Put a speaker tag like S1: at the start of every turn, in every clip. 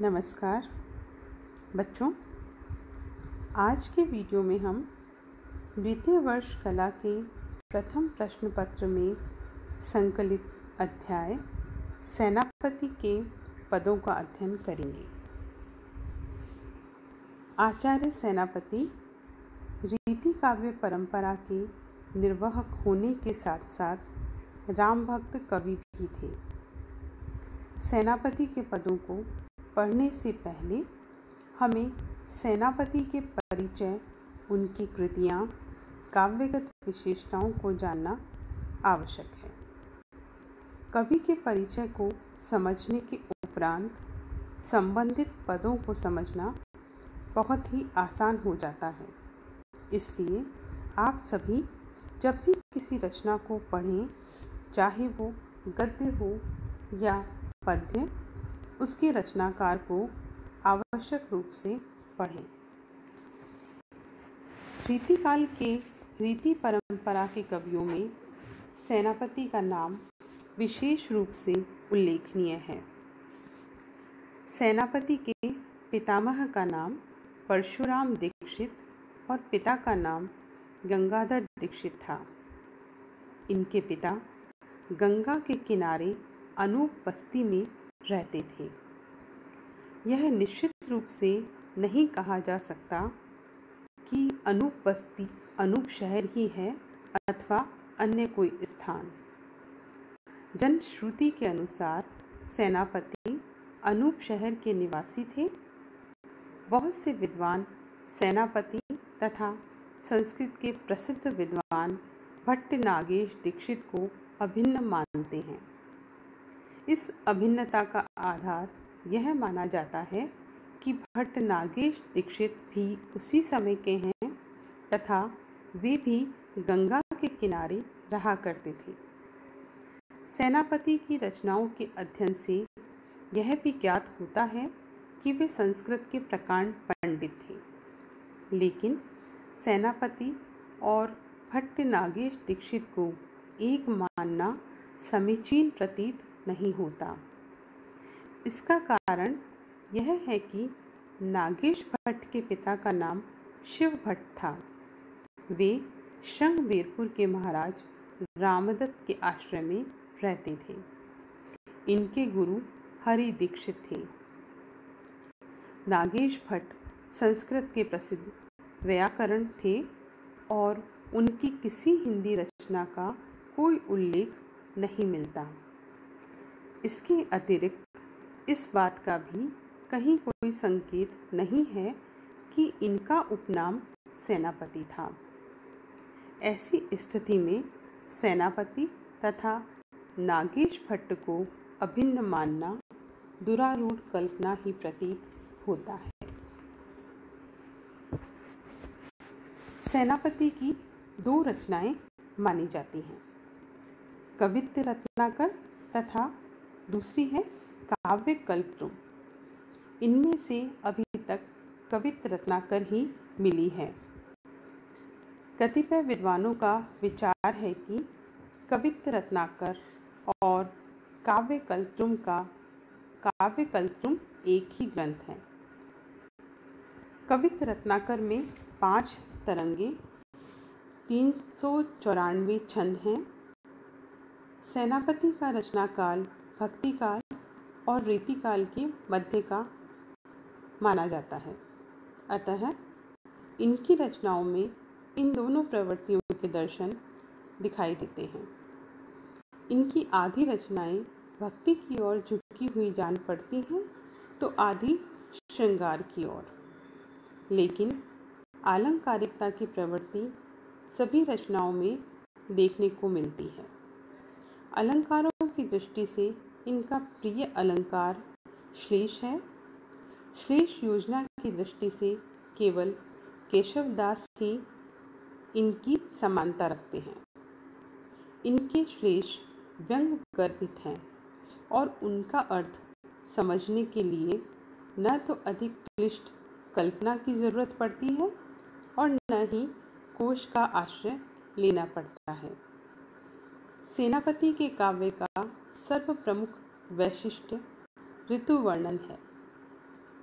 S1: नमस्कार बच्चों, आज के वीडियो में हम द्वितीय वर्ष कला के प्रथम प्रश्न पत्र में संकलित अध्याय सेनापति के पदों का अध्ययन करेंगे। आचार्य सेनापति रीति काव्य परंपरा के निर्वाहक होने के साथ साथ राम भक्त कवि भी थे। सेनापति के पदों को पढ़ने से पहले हमें सेनापति के परिचय, उनकी कृतियाँ, काव्यगत विशेषताओं को जानना आवश्यक है। कवि के परिचय को समझने के उपरांत संबंधित पदों को समझना बहुत ही आसान हो जाता है। इसलिए आप सभी जब भी किसी रचना को पढ़ें, चाहे वो गद्य हो या पद्य, उसके रचनाकार को आवश्यक रूप से पढ़ें। रीतिकाल के रीति परंपरा के कवियों में सेनापति का नाम विशेष रूप से उल्लेखनीय है। सेनापति के पितामह का नाम परशुराम दीक्षित और पिता का नाम गंगाधर दीक्षित था। इनके पिता गंगा के किनारे अनूप बस्ती में रहते थे। यह निश्चित रूप से नहीं कहा जा सकता कि अनूप बस्ती अनूप शहर ही है अथवा अन्य कोई स्थान। जनश्रुति के अनुसार सेनापति अनूप शहर के निवासी थे। बहुत से विद्वान सेनापति तथा संस्कृत के प्रसिद्ध विद्वान भट्ट नागेश दीक्षित को अभिन्न मानते हैं। इस अभिन्नता का आधार यह माना जाता है कि भट्ट नागेश दीक्षित भी उसी समय के हैं तथा वे भी गंगा के किनारे रहा करते थे। सेनापति की रचनाओं के अध्ययन से यह भी ज्ञात होता है कि वे संस्कृत के प्रकांड पंडित थे। लेकिन सेनापति और भट्ट नागेश दीक्षित को एक मानना समीचीन प्रतीत नहीं होता। इसका कारण यह है कि नागेश भट्ट के पिता का नाम शिव भट्ट था। वे श्रृंगवेरपुर के महाराज रामदत्त के आश्रम में रहते थे। इनके गुरु हरि दीक्षित थे। नागेश भट्ट संस्कृत के प्रसिद्ध व्याकरण थे और उनकी किसी हिंदी रचना का कोई उल्लेख नहीं मिलता। इसके अतिरिक्त इस बात का भी कहीं कोई संकेत नहीं है कि इनका उपनाम सेनापति था। ऐसी स्थिति में सेनापति तथा नागेश भट्ट को अभिन्न मानना दुरारूढ़ कल्पना ही प्रतीत होता है। सेनापति की दो रचनाएं मानी जाती हैं, कवित्त रत्नाकर तथा दूसरी है काव्य कल्पद्रुम। इनमें से अभी तक कवित्त रत्नाकर ही मिली है। कतिपय विद्वानों का विचार है कि कवित्त रत्नाकर और काव्य कल्पद्रुम एक ही ग्रंथ है। कवित्त रत्नाकर में 5 तरंगे, 394 छंद हैं। सेनापति का रचनाकाल भक्तिकाल और रीतिकाल के मध्य का माना जाता है। अतः इनकी रचनाओं में इन दोनों प्रवृत्तियों के दर्शन दिखाई देते हैं। इनकी आधी रचनाएं भक्ति की ओर झुकी हुई जान पड़ती हैं तो आधी श्रृंगार की ओर। लेकिन आलंकारिकता की प्रवृत्ति सभी रचनाओं में देखने को मिलती है। अलंकारों की दृष्टि से इनका प्रिय अलंकार श्लेष है। श्लेष योजना की दृष्टि से केवल केशवदास ही इनकी समानता रखते हैं। इनके श्लेष व्यंग गर्भित हैं और उनका अर्थ समझने के लिए न तो अधिक क्लिष्ट कल्पना की जरूरत पड़ती है और न ही कोश का आश्रय लेना पड़ता है। सेनापति के काव्य का सर्व प्रमुख वैशिष्ट्य ऋतु वर्णन है।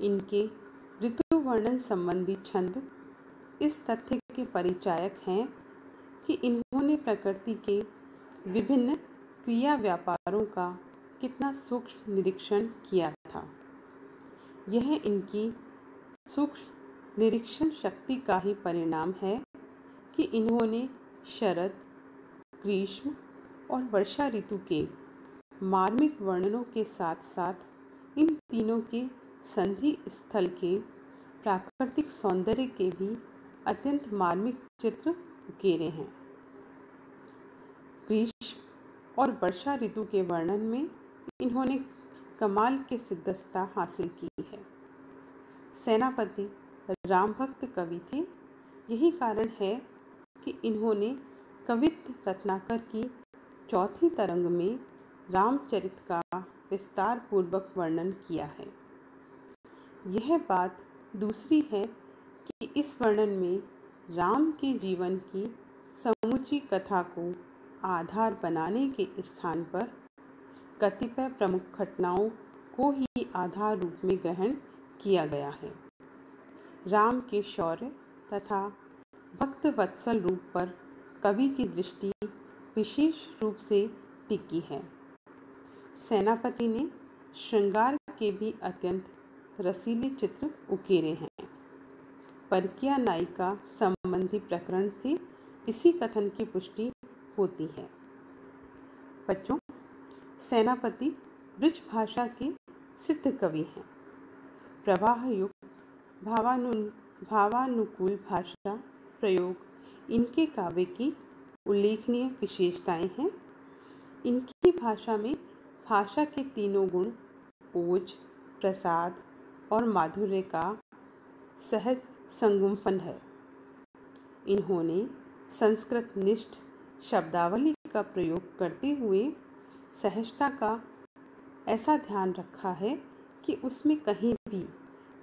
S1: इनके ऋतु वर्णन संबंधी छंद इस तथ्य के परिचायक हैं कि इन्होंने प्रकृति के विभिन्न क्रिया व्यापारों का कितना सूक्ष्म निरीक्षण किया था। यह इनकी सूक्ष्म निरीक्षण शक्ति का ही परिणाम है कि इन्होंने शरद, ग्रीष्म और वर्षा ऋतु के मार्मिक वर्णनों के साथ साथ इन तीनों के संधि स्थल के प्राकृतिक सौंदर्य के भी अत्यंत मार्मिक चित्र उकेरे हैं। ग्रीष्म और वर्षा ऋतु के वर्णन में इन्होंने कमाल की सिद्धता हासिल की है। सेनापति राम भक्त कवि थे। यही कारण है कि इन्होंने कवित्त रत्नाकर की चौथी तरंग में रामचरित का विस्तार पूर्वक वर्णन किया है। यह बात दूसरी है कि इस वर्णन में राम के जीवन की समूची कथा को आधार बनाने के स्थान पर कतिपय प्रमुख घटनाओं को ही आधार रूप में ग्रहण किया गया है। राम के शौर्य तथा भक्त वत्सल रूप पर कवि की दृष्टि विशेष रूप से टिकी है। सेनापति ने श्रृंगार के भी अत्यंत रसीले चित्र उकेरे हैं। परकीय नायिका संबंधी प्रकरण से इसी कथन की पुष्टि होती है। बच्चों, सेनापति ब्रज भाषा के सिद्ध कवि हैं। प्रवाह युक्त भावानुकूल भाषा प्रयोग इनके काव्य की उल्लेखनीय विशेषताएं हैं। इनकी भाषा में भाषा के तीनों गुण ओज, प्रसाद और माधुर्य का सहज संगुम्फन है। इन्होंने संस्कृत निष्ठ शब्दावली का प्रयोग करते हुए सहजता का ऐसा ध्यान रखा है कि उसमें कहीं भी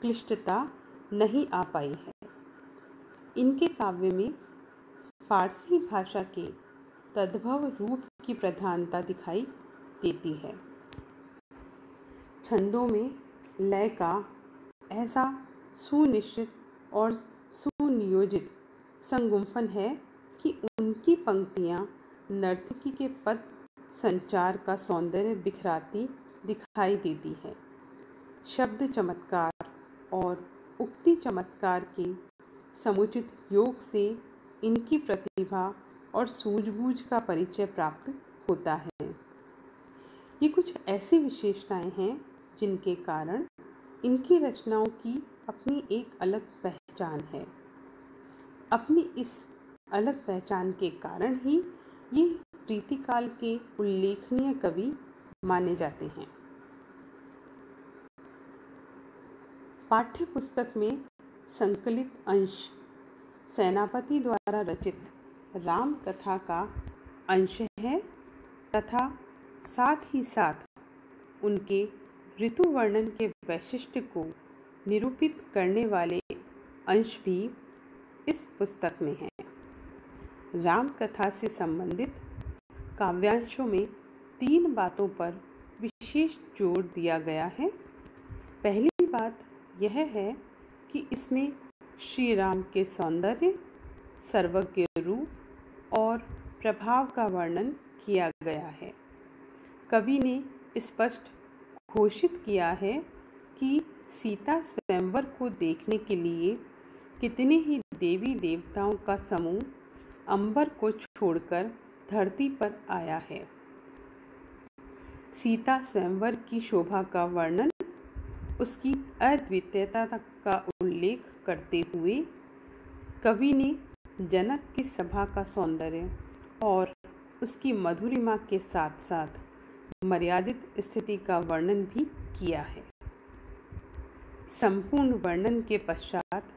S1: क्लिष्टता नहीं आ पाई है। इनके काव्य में फारसी भाषा के तद्भव रूप की प्रधानता दिखाई देती है। छंदों में लय का ऐसा सुनिश्चित और सुनियोजित संगुम्फन है कि उनकी पंक्तियां नर्तकी के पद संचार का सौंदर्य बिखराती दिखाई देती है। शब्द चमत्कार और उक्ति चमत्कार के समुचित योग से इनकी प्रतिभा और सूझबूझ का परिचय प्राप्त होता है। ये कुछ ऐसी विशेषताएं हैं जिनके कारण इनकी रचनाओं की अपनी एक अलग पहचान है। अपनी इस अलग पहचान के कारण ही ये प्रीतिकाल के उल्लेखनीय कवि माने जाते हैं। पाठ्य पुस्तक में संकलित अंश सेनापति द्वारा रचित राम कथा का अंश है तथा साथ ही साथ उनके ऋतु वर्णन के वैशिष्ट्य को निरूपित करने वाले अंश भी इस पुस्तक में हैं। राम कथा से संबंधित काव्यांशों में 3 बातों पर विशेष जोर दिया गया है। पहली बात यह है कि इसमें श्री राम के सौंदर्य, सर्वज्ञ रूप और प्रभाव का वर्णन किया गया है। कवि ने स्पष्ट घोषित किया है कि सीता स्वयंवर को देखने के लिए कितने ही देवी देवताओं का समूह अंबर को छोड़कर धरती पर आया है। सीता स्वयंवर की शोभा का वर्णन, उसकी अद्वितीयता का उल्लेख करते हुए कवि ने जनक की सभा का सौंदर्य और उसकी मधुरिमा के साथ साथ मर्यादित स्थिति का वर्णन भी किया है। संपूर्ण वर्णन के पश्चात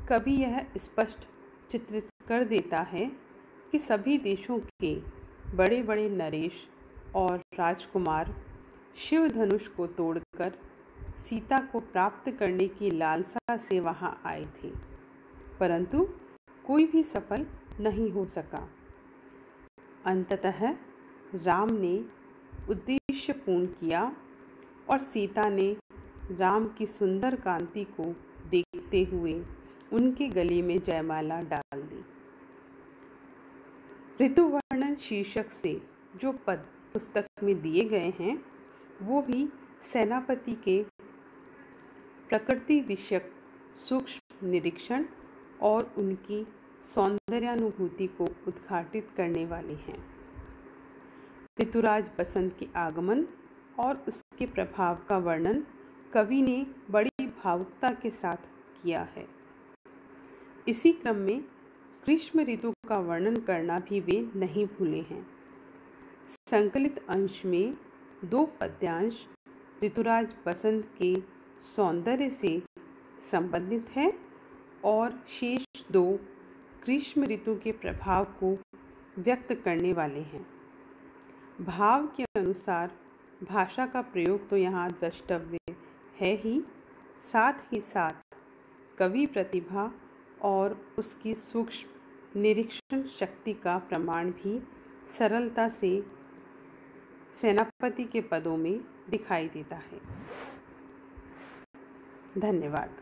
S1: कवि यह स्पष्ट चित्रित कर देता है कि सभी देशों के बड़े बड़े नरेश और राजकुमार शिव धनुष को तोड़कर सीता को प्राप्त करने की लालसा से वहां आए थे, परंतु कोई भी सफल नहीं हो सका। अंततः राम ने उद्देश्य पूर्ण किया और सीता ने राम की सुंदर कांति को देखते हुए उनके गले में जयमाला डाल दी। ऋतु वर्णन शीर्षक से जो पद पुस्तक में दिए गए हैं वो भी सेनापति के प्रकृति विषयक सूक्ष्म निरीक्षण और उनकी सौंदर्यानुभूति को उद्घाटित करने वाले हैं। ऋतुराज बसंत के आगमन और उसके प्रभाव का वर्णन कवि ने बड़ी भावुकता के साथ किया है। इसी क्रम में ग्रीष्म ऋतु का वर्णन करना भी वे नहीं भूले हैं। संकलित अंश में 2 पद्यांश ऋतुराज बसंत के सौंदर्य से संबंधित है और शेष 2 ग्रीष्म ऋतु के प्रभाव को व्यक्त करने वाले हैं। भाव के अनुसार भाषा का प्रयोग तो यहाँ द्रष्टव्य है ही, साथ ही साथ कवि प्रतिभा और उसकी सूक्ष्म निरीक्षण शक्ति का प्रमाण भी सरलता से सेनापति के पदों में दिखाई देता है। धन्यवाद।